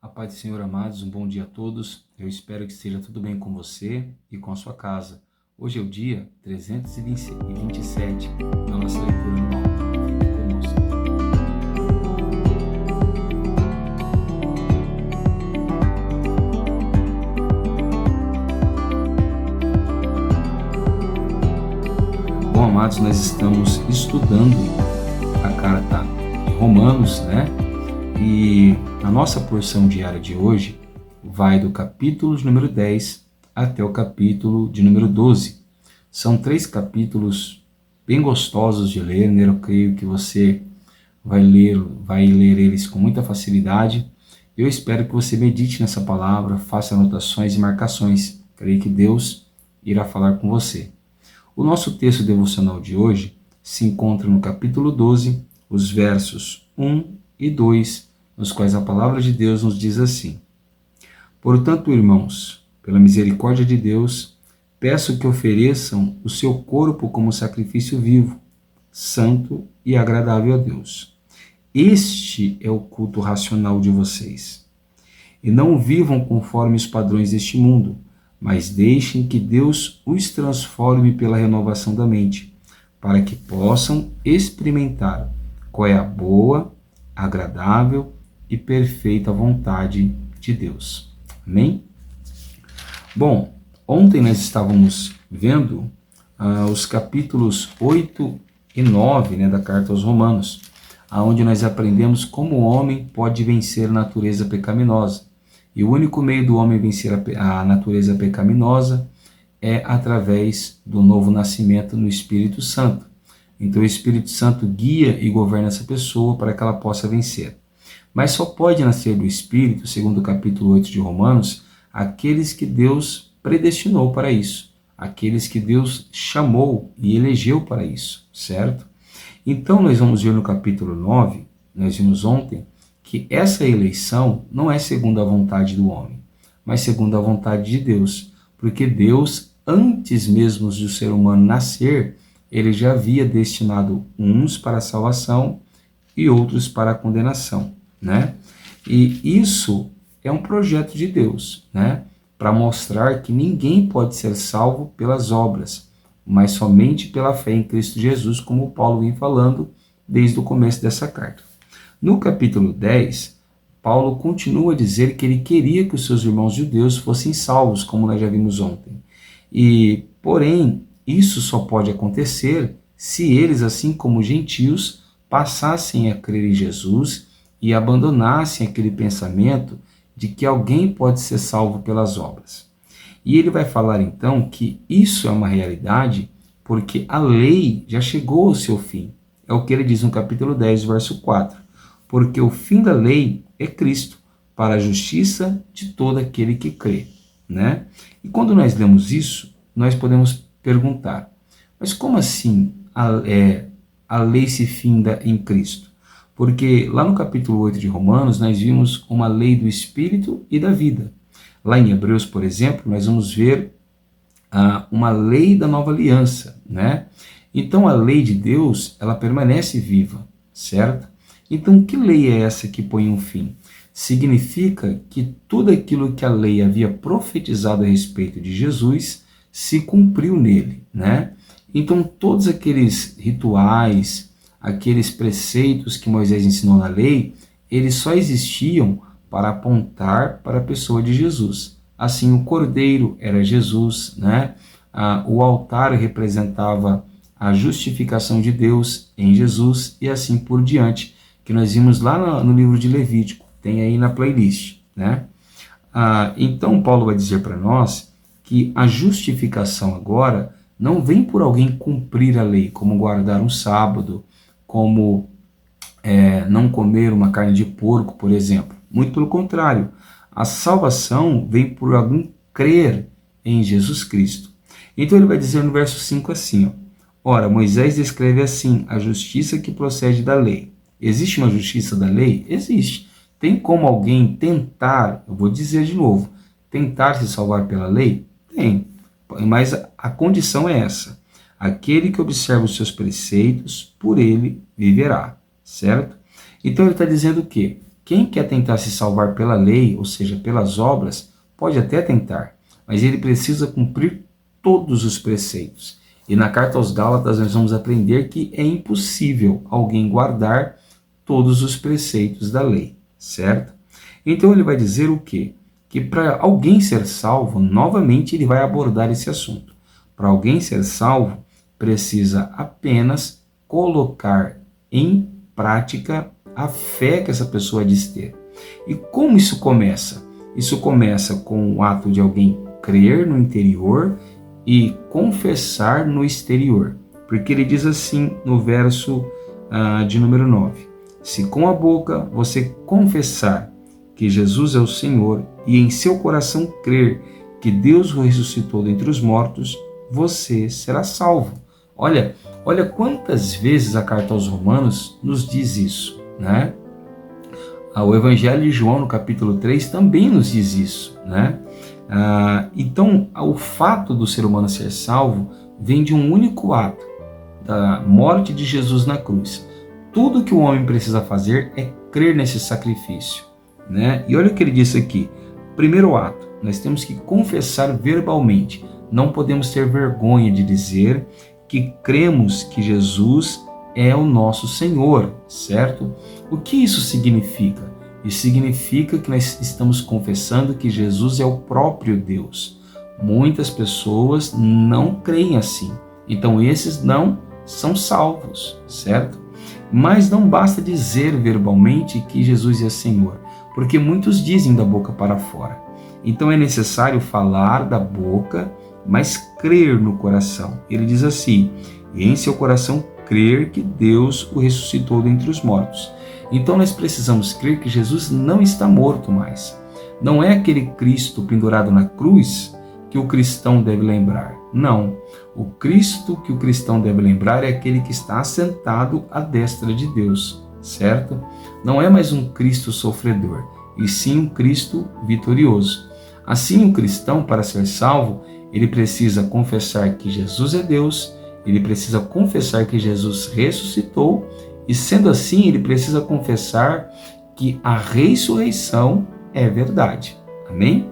A paz do Senhor, amados, um bom dia a todos. Eu espero que esteja tudo bem com você e com a sua casa. Hoje é o dia 327 da nossa leitura anual. Fique conosco. Bom, amados, nós estamos estudando a carta de Romanos, né? E a nossa porção diária de hoje vai do capítulo de número 10 até o capítulo de número 12. São 3 capítulos bem gostosos de ler, né? Eu creio que você vai ler eles com muita facilidade. Eu espero que você medite nessa palavra, faça anotações e marcações. Creio que Deus irá falar com você. O nosso texto devocional de hoje se encontra no capítulo 12, os versos 1 e 2, nos quais a palavra de Deus nos diz assim: Portanto, irmãos, pela misericórdia de Deus, peço que ofereçam o seu corpo como sacrifício vivo, santo e agradável a Deus. Este é o culto racional de vocês. E não vivam conforme os padrões deste mundo, mas deixem que Deus os transforme pela renovação da mente, para que possam experimentar qual é a boa, agradável e perfeita vontade de Deus. Amém? Bom, ontem nós estávamos vendo os capítulos 8 e 9, né, da carta aos Romanos, onde nós aprendemos como o homem pode vencer a natureza pecaminosa. E o único meio do homem vencer a natureza pecaminosa é através do novo nascimento no Espírito Santo. Então o Espírito Santo guia e governa essa pessoa para que ela possa vencer. Mas só pode nascer do Espírito, segundo o capítulo 8 de Romanos, aqueles que Deus predestinou para isso, aqueles que Deus chamou e elegeu para isso, certo? Então nós vamos ver no capítulo 9, nós vimos ontem, que essa eleição não é segundo a vontade do homem, mas segundo a vontade de Deus, porque Deus, antes mesmo do ser humano nascer, ele já havia destinado uns para a salvação e outros para a condenação, né? E isso é um projeto de Deus, né? Para mostrar que ninguém pode ser salvo pelas obras, mas somente pela fé em Cristo Jesus, como Paulo vem falando desde o começo dessa carta. No capítulo 10, Paulo continua a dizer que ele queria que os seus irmãos judeus fossem salvos, como nós já vimos ontem. Porém, isso só pode acontecer se eles, assim como os gentios, passassem a crer em Jesus e abandonassem aquele pensamento de que alguém pode ser salvo pelas obras. E ele vai falar então que isso é uma realidade porque a lei já chegou ao seu fim. É o que ele diz no capítulo 10, verso 4. Porque o fim da lei é Cristo, para a justiça de todo aquele que crê, né? E quando nós lemos isso, nós podemos perguntar, mas como assim a lei se finda em Cristo? Porque lá no capítulo 8 de Romanos, nós vimos uma lei do Espírito e da vida. Lá em Hebreus, por exemplo, nós vamos ver uma lei da nova aliança, né? Então a lei de Deus, ela permanece viva, certo? Então que lei é essa que põe um fim? Significa que tudo aquilo que a lei havia profetizado a respeito de Jesus se cumpriu nele, né? Então todos aqueles rituais, aqueles preceitos que Moisés ensinou na lei, eles só existiam para apontar para a pessoa de Jesus. Assim, o cordeiro era Jesus, né? O altar representava a justificação de Deus em Jesus e assim por diante, que nós vimos lá no livro de Levítico, tem aí na playlist, né? Então Paulo vai dizer para nós que a justificação agora não vem por alguém cumprir a lei, como guardar um sábado, como não comer uma carne de porco, por exemplo. Muito pelo contrário, a salvação vem por alguém crer em Jesus Cristo. Então ele vai dizer no verso 5 assim, ó, ora, Moisés descreve assim a justiça que procede da lei. Existe uma justiça da lei? Existe. Tem como alguém tentar, eu vou dizer de novo, tentar se salvar pela lei? Tem. Mas a condição é essa. Aquele que observa os seus preceitos, por ele viverá. Certo? Então ele está dizendo o quê? Quem quer tentar se salvar pela lei, ou seja, pelas obras, pode até tentar, mas ele precisa cumprir todos os preceitos. E na carta aos Gálatas nós vamos aprender que é impossível alguém guardar todos os preceitos da lei, certo? Então ele vai dizer o quê? Que para alguém ser salvo, novamente ele vai abordar esse assunto. Para alguém ser salvo, precisa apenas colocar em prática a fé que essa pessoa diz ter. E como isso começa? Isso começa com o ato de alguém crer no interior e confessar no exterior. Porque ele diz assim no verso de número 9. Se com a boca você confessar que Jesus é o Senhor e em seu coração crer que Deus o ressuscitou dentre os mortos, você será salvo. Olha quantas vezes a carta aos Romanos nos diz isso, né? O Evangelho de João, no capítulo 3, também nos diz isso, né? Então, o fato do ser humano ser salvo vem de um único ato, da morte de Jesus na cruz. Tudo que o homem precisa fazer é crer nesse sacrifício, né? E olha o que ele disse aqui. Primeiro ato, nós temos que confessar verbalmente. Não podemos ter vergonha de dizer que cremos que Jesus é o nosso Senhor, certo? O que isso significa? Isso significa que nós estamos confessando que Jesus é o próprio Deus. Muitas pessoas não creem assim. Então esses não são salvos, certo? Mas não basta dizer verbalmente que Jesus é Senhor, porque muitos dizem da boca para fora. Então é necessário falar da boca, mas crer no coração. Ele diz assim: e em seu coração crer que Deus o ressuscitou dentre os mortos. Então nós precisamos crer que Jesus não está morto mais. Não é aquele Cristo pendurado na cruz que o cristão deve lembrar. Não. O Cristo que o cristão deve lembrar é aquele que está assentado à destra de Deus, certo? Não é mais um Cristo sofredor, e sim um Cristo vitorioso. Assim, o cristão, para ser salvo, ele precisa confessar que Jesus é Deus, ele precisa confessar que Jesus ressuscitou, e sendo assim, ele precisa confessar que a ressurreição é verdade. Amém?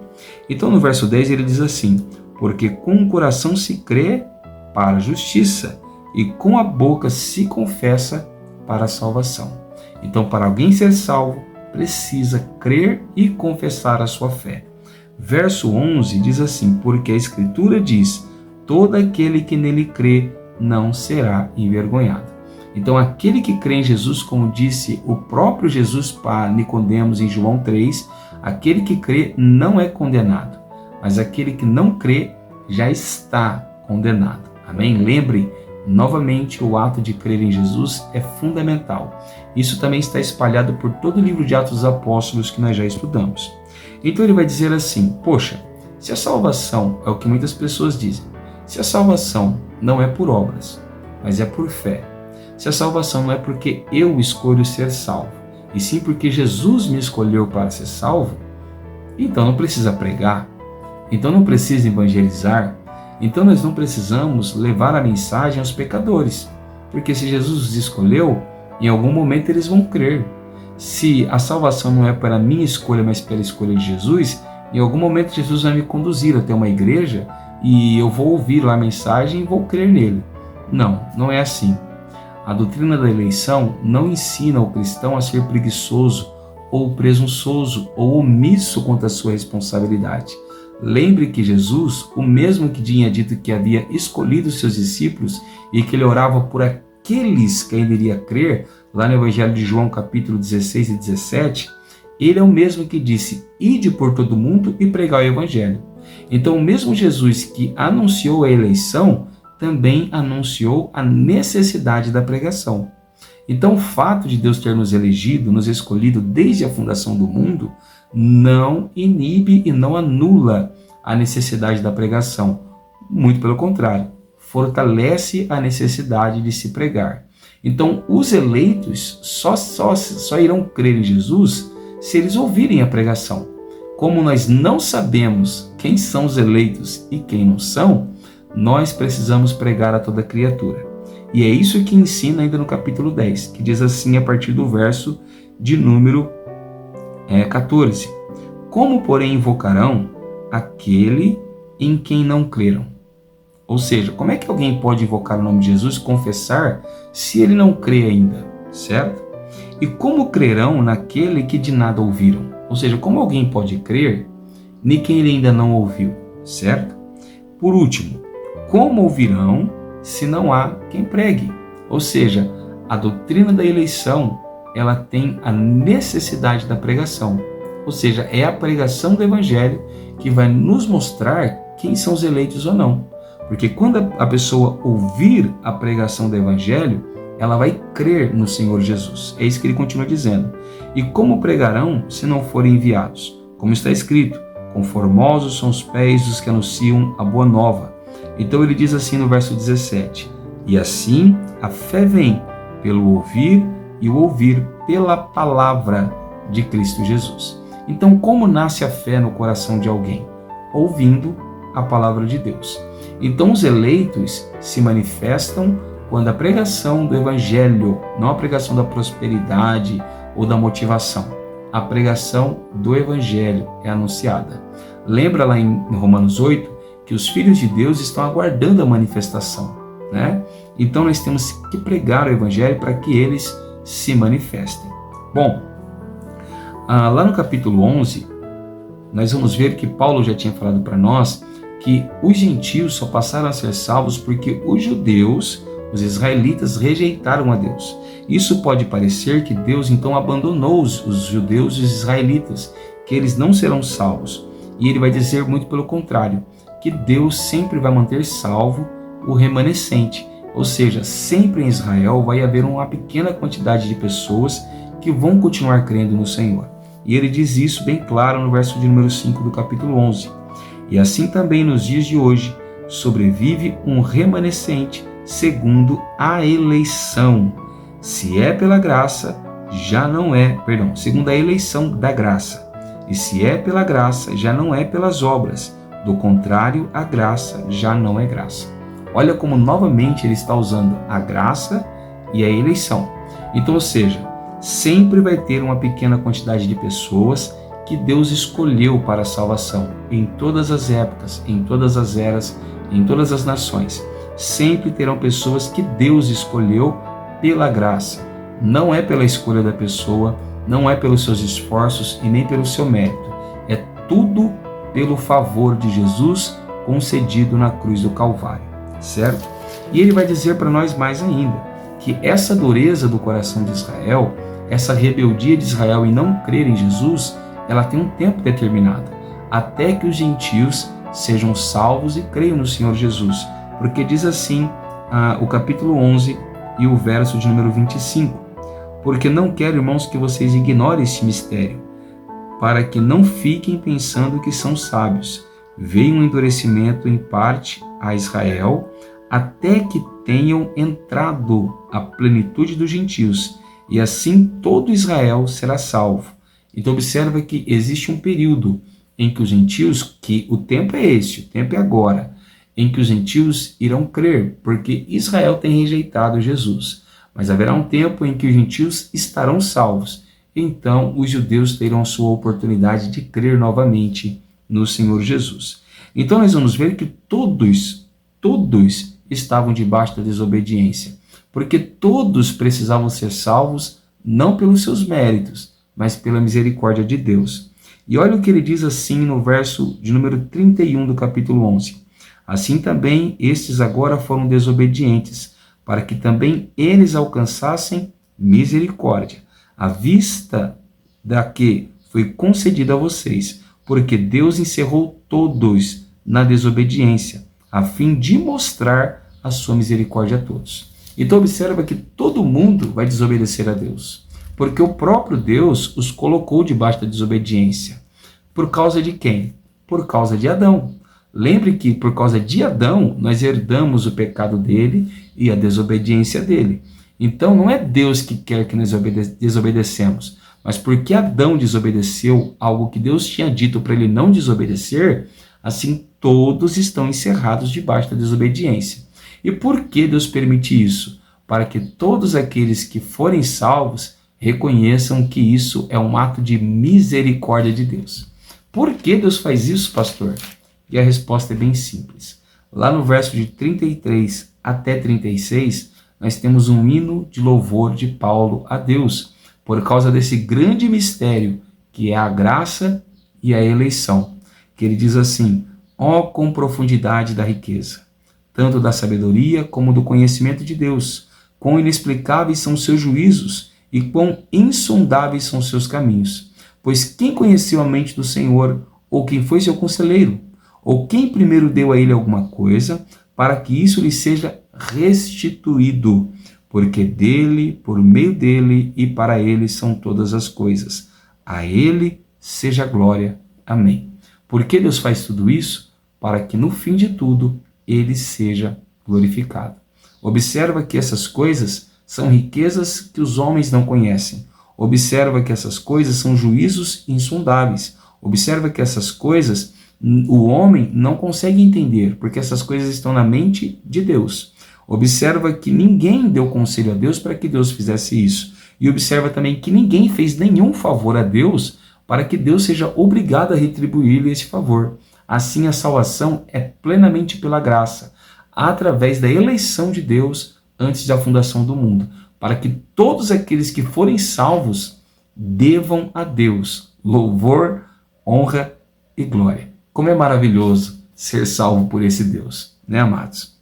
Então, no verso 10, ele diz assim: porque com o coração se crê para a justiça, e com a boca se confessa para a salvação. Então, para alguém ser salvo, precisa crer e confessar a sua fé. Verso 11 diz assim: porque a Escritura diz, todo aquele que nele crê não será envergonhado. Então, aquele que crê em Jesus, como disse o próprio Jesus para Nicodemos em João 3, aquele que crê não é condenado, mas aquele que não crê já está condenado. Amém? Lembre, novamente, o ato de crer em Jesus é fundamental. Isso também está espalhado por todo o livro de Atos dos Apóstolos que nós já estudamos. Então ele vai dizer assim: poxa, se a salvação é o que muitas pessoas dizem, se a salvação não é por obras, mas é por fé, se a salvação não é porque eu escolho ser salvo, e sim porque Jesus me escolheu para ser salvo, então não precisa pregar, então não precisa evangelizar, então nós não precisamos levar a mensagem aos pecadores, porque se Jesus os escolheu, em algum momento eles vão crer. Se a salvação não é para a minha escolha, mas pela escolha de Jesus, em algum momento Jesus vai me conduzir até uma igreja e eu vou ouvir lá a mensagem e vou crer nele. Não, não é assim. A doutrina da eleição não ensina o cristão a ser preguiçoso ou presunçoso ou omisso quanto à sua responsabilidade. Lembre que Jesus, o mesmo que tinha dito que havia escolhido seus discípulos e que ele orava por aqueles que ainda iria crer, lá no Evangelho de João, capítulo 16 e 17, ele é o mesmo que disse: ide por todo mundo e pregai o Evangelho. Então, o mesmo Jesus que anunciou a eleição, também anunciou a necessidade da pregação. Então, o fato de Deus ter nos elegido, nos escolhido desde a fundação do mundo, não inibe e não anula a necessidade da pregação. Muito pelo contrário, fortalece a necessidade de se pregar. Então, os eleitos só irão crer em Jesus se eles ouvirem a pregação. Como nós não sabemos quem são os eleitos e quem não são, nós precisamos pregar a toda criatura. E é isso que ensina ainda no capítulo 10, que diz assim a partir do verso de número 14. Como, porém, invocarão aquele em quem não creram? Ou seja, como é que alguém pode invocar o nome de Jesus e confessar se ele não crê ainda, certo? E como crerão naquele que de nada ouviram? Ou seja, como alguém pode crer em quem ele ainda não ouviu, certo? Por último, como ouvirão se não há quem pregue? Ou seja, a doutrina da eleição, ela tem a necessidade da pregação. Ou seja, é a pregação do Evangelho que vai nos mostrar quem são os eleitos ou não. Porque quando a pessoa ouvir a pregação do Evangelho, ela vai crer no Senhor Jesus. É isso que ele continua dizendo. E como pregarão se não forem enviados? Como está escrito, conformosos são os pés dos que anunciam a boa nova. Então ele diz assim no verso 17, e assim a fé vem pelo ouvir e o ouvir pela palavra de Cristo Jesus. Então como nasce a fé no coração de alguém? Ouvindo a palavra de Deus. Então os eleitos se manifestam quando a pregação do Evangelho, não a pregação da prosperidade ou da motivação, a pregação do Evangelho é anunciada. Lembra lá em Romanos 8 que os filhos de Deus estão aguardando a manifestação, né? Então nós temos que pregar o Evangelho para que eles se manifestem. Bom, lá no capítulo 11, nós vamos ver que Paulo já tinha falado para nós que os gentios só passaram a ser salvos porque os judeus, os israelitas, rejeitaram a Deus. Isso pode parecer que Deus então abandonou os judeus e os israelitas, que eles não serão salvos. E ele vai dizer muito pelo contrário, que Deus sempre vai manter salvo o remanescente. Ou seja, sempre em Israel vai haver uma pequena quantidade de pessoas que vão continuar crendo no Senhor. E ele diz isso bem claro no verso de número 5 do capítulo 11. E assim também nos dias de hoje sobrevive um remanescente segundo a eleição. Se é pela graça, já não é, segundo a eleição da graça. E se é pela graça, já não é pelas obras. Do contrário, a graça já não é graça. Olha como novamente ele está usando a graça e a eleição. Então, ou seja, sempre vai ter uma pequena quantidade de pessoas que Deus escolheu para a salvação, em todas as épocas, em todas as eras, em todas as nações. Sempre terão pessoas que Deus escolheu pela graça. Não é pela escolha da pessoa, não é pelos seus esforços e nem pelo seu mérito. É tudo pelo favor de Jesus concedido na cruz do Calvário, certo? E ele vai dizer para nós mais ainda, que essa dureza do coração de Israel, essa rebeldia de Israel em não crer em Jesus, ela tem um tempo determinado, até que os gentios sejam salvos e creiam no Senhor Jesus. Porque diz assim o capítulo 11 e o verso de número 25. Porque não quero, irmãos, que vocês ignorem esse mistério, para que não fiquem pensando que são sábios. Veio um endurecimento em parte a Israel, até que tenham entrado a plenitude dos gentios, e assim todo Israel será salvo. Então observa que existe um período em que os gentios, que o tempo é este, o tempo é agora, em que os gentios irão crer, porque Israel tem rejeitado Jesus. Mas haverá um tempo em que os gentios estarão salvos. Então os judeus terão a sua oportunidade de crer novamente no Senhor Jesus. Então nós vamos ver que todos estavam debaixo da desobediência, porque todos precisavam ser salvos, não pelos seus méritos, mas pela misericórdia de Deus. E olha o que ele diz assim no verso de número 31 do capítulo 11. Assim também estes agora foram desobedientes, para que também eles alcançassem misericórdia, à vista da que foi concedida a vocês, porque Deus encerrou todos na desobediência, a fim de mostrar a sua misericórdia a todos. Então observa que todo mundo vai desobedecer a Deus, porque o próprio Deus os colocou debaixo da desobediência. Por causa de quem? Por causa de Adão. Lembre que por causa de Adão nós herdamos o pecado dele e a desobediência dele. Então não é Deus que quer que nós desobedecemos, mas porque Adão desobedeceu algo que Deus tinha dito para ele não desobedecer, assim todos estão encerrados debaixo da desobediência. E por que Deus permite isso? Para que todos aqueles que forem salvos reconheçam que isso é um ato de misericórdia de Deus. Por que Deus faz isso, pastor? E a resposta é bem simples. Lá no verso de 33 até 36, nós temos um hino de louvor de Paulo a Deus, por causa desse grande mistério que é a graça e a eleição. Que ele diz assim: ó, com profundidade da riqueza, tanto da sabedoria como do conhecimento de Deus, quão inexplicáveis são seus juízos e quão insondáveis são seus caminhos. Pois quem conheceu a mente do Senhor, ou quem foi seu conselheiro, ou quem primeiro deu a ele alguma coisa, para que isso lhe seja restituído? Porque dele, por meio dele e para ele são todas as coisas. A ele seja glória. Amém. Por que Deus faz tudo isso? Para que no fim de tudo ele seja glorificado. Observa que essas coisas são riquezas que os homens não conhecem. Observa que essas coisas são juízos insondáveis. Observa que essas coisas o homem não consegue entender, porque essas coisas estão na mente de Deus. Observa que ninguém deu conselho a Deus para que Deus fizesse isso. E observa também que ninguém fez nenhum favor a Deus para que Deus seja obrigado a retribuir-lhe esse favor. Assim, a salvação é plenamente pela graça, através da eleição de Deus antes da fundação do mundo, para que todos aqueles que forem salvos devam a Deus louvor, honra e glória. Como é maravilhoso ser salvo por esse Deus, né, amados?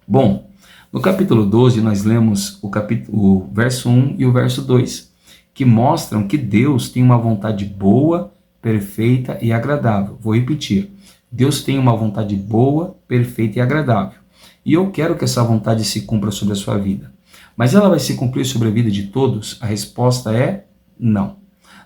Bom, no capítulo 12 nós lemos o verso 1 e o verso 2, que mostram que Deus tem uma vontade boa, perfeita e agradável. Vou repetir. Deus tem uma vontade boa, perfeita e agradável. E eu quero que essa vontade se cumpra sobre a sua vida. Mas ela vai se cumprir sobre a vida de todos? A resposta é não.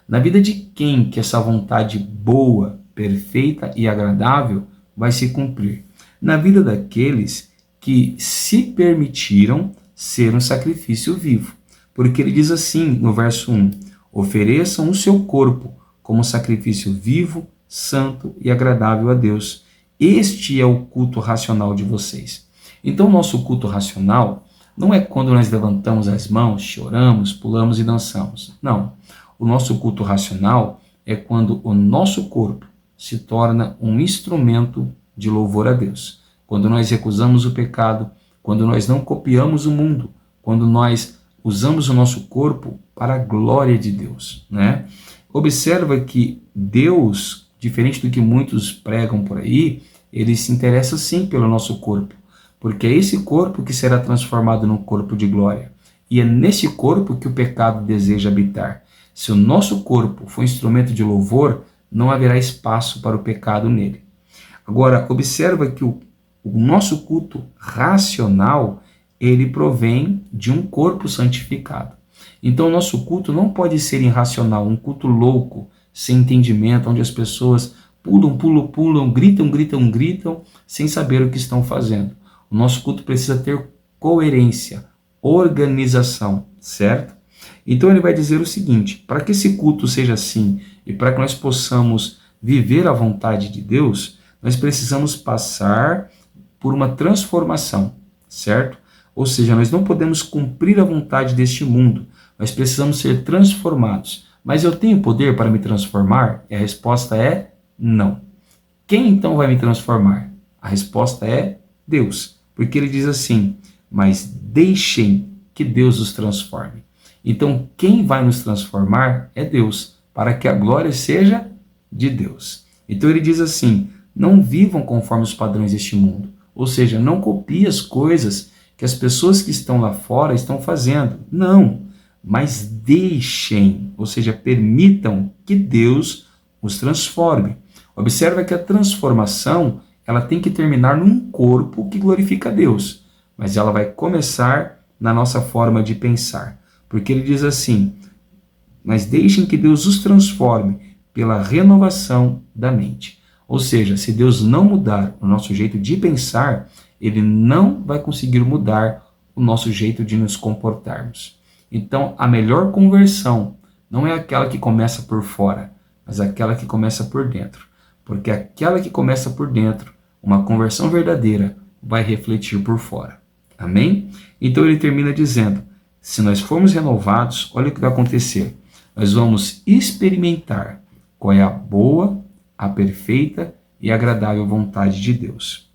Na vida de quem que essa vontade boa, perfeita e agradável vai se cumprir? Na vida daqueles que se permitiram ser um sacrifício vivo. Porque ele diz assim no verso 1, ofereçam o seu corpo como sacrifício vivo, santo e agradável a Deus. Este é o culto racional de vocês. Então, nosso culto racional não é quando nós levantamos as mãos, choramos, pulamos e dançamos. Não. O nosso culto racional é quando o nosso corpo se torna um instrumento de louvor a Deus. Quando nós recusamos o pecado, quando nós não copiamos o mundo, quando nós usamos o nosso corpo para a glória de Deus, né? Observa que Deus, diferente do que muitos pregam por aí, ele se interessa sim pelo nosso corpo, porque é esse corpo que será transformado num corpo de glória. E é nesse corpo que o pecado deseja habitar. Se o nosso corpo for instrumento de louvor, não haverá espaço para o pecado nele. Agora, observa que o nosso culto racional, ele provém de um corpo santificado. Então, o nosso culto não pode ser irracional, um culto louco, sem entendimento, onde as pessoas pulam, gritam, sem saber o que estão fazendo. O nosso culto precisa ter coerência, organização, certo? Então ele vai dizer o seguinte, para que esse culto seja assim e para que nós possamos viver a vontade de Deus, nós precisamos passar por uma transformação, certo? Ou seja, nós não podemos cumprir a vontade deste mundo, nós precisamos ser transformados. Mas eu tenho poder para me transformar? E a resposta é não. Quem então vai me transformar? A resposta é Deus, porque ele diz assim, mas deixem que Deus os transforme. Então quem vai nos transformar é Deus, para que a glória seja de Deus. Então ele diz assim, não vivam conforme os padrões deste mundo, ou seja, não copiem as coisas que as pessoas que estão lá fora estão fazendo, não, mas deixem, ou seja, permitam que Deus os transforme. Observa que a transformação, ela tem que terminar num corpo que glorifica a Deus, mas ela vai começar na nossa forma de pensar, porque ele diz assim, mas deixem que Deus os transforme pela renovação da mente. Ou seja, se Deus não mudar o nosso jeito de pensar, ele não vai conseguir mudar o nosso jeito de nos comportarmos. Então, a melhor conversão não é aquela que começa por fora, mas aquela que começa por dentro. Porque aquela que começa por dentro, uma conversão verdadeira, vai refletir por fora. Amém? Então ele termina dizendo, Se nós formos renovados, olha o que vai acontecer. Nós vamos experimentar qual é a boa, a perfeita e agradável vontade de Deus.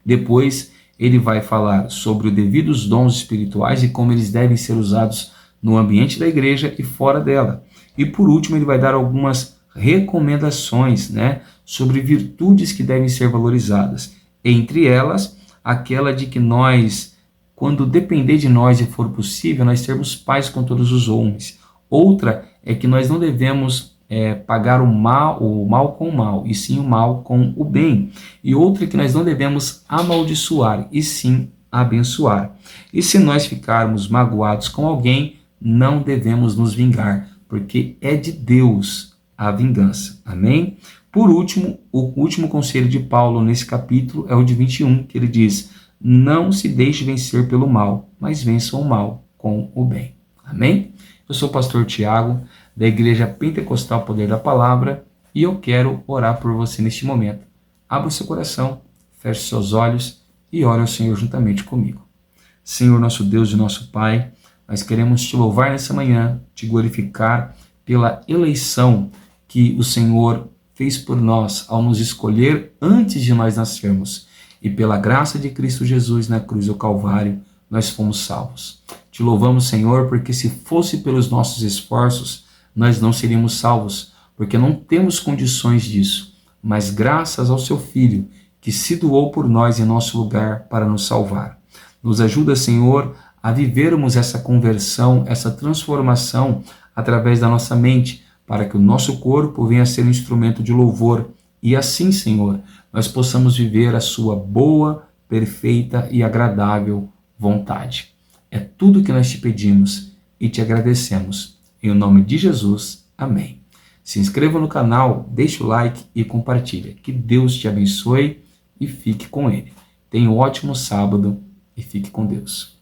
Depois, ele vai falar sobre os devidos dons espirituais e como eles devem ser usados no ambiente da igreja e fora dela. E por último, ele vai dar algumas recomendações, sobre virtudes que devem ser valorizadas. Entre elas, aquela de que nós, quando depender de nós e for possível, nós termos paz com todos os homens. Outra é que nós não devemos pagar o mal com o mal, e sim o mal com o bem. E outra é que nós não devemos amaldiçoar, e sim abençoar. E se nós ficarmos magoados com alguém, não devemos nos vingar, porque é de Deus a vingança. Amém? Por último, o último conselho de Paulo nesse capítulo é o de 21, que ele diz: não se deixe vencer pelo mal, mas vença o mal com o bem. Amém? Eu sou o pastor Tiago, da Igreja Pentecostal Poder da Palavra, e eu quero orar por você neste momento. Abra o seu coração, feche seus olhos e ore ao Senhor juntamente comigo. Senhor, nosso Deus e nosso Pai, nós queremos te louvar nessa manhã, te glorificar pela eleição que o Senhor fez por nós ao nos escolher antes de nós nascermos. E pela graça de Cristo Jesus na cruz do Calvário, nós fomos salvos. Te louvamos, Senhor, porque se fosse pelos nossos esforços, nós não seríamos salvos, porque não temos condições disso. Mas graças ao seu Filho, que se doou por nós em nosso lugar para nos salvar. Nos ajuda, Senhor, a vivermos essa conversão, essa transformação através da nossa mente, para que o nosso corpo venha a ser um instrumento de louvor. E assim, Senhor, nós possamos viver a sua boa, perfeita e agradável vontade. É tudo que nós te pedimos e te agradecemos. Em nome de Jesus, amém. Se inscreva no canal, deixe o like e compartilhe. Que Deus te abençoe e fique com Ele. Tenha um ótimo sábado e fique com Deus.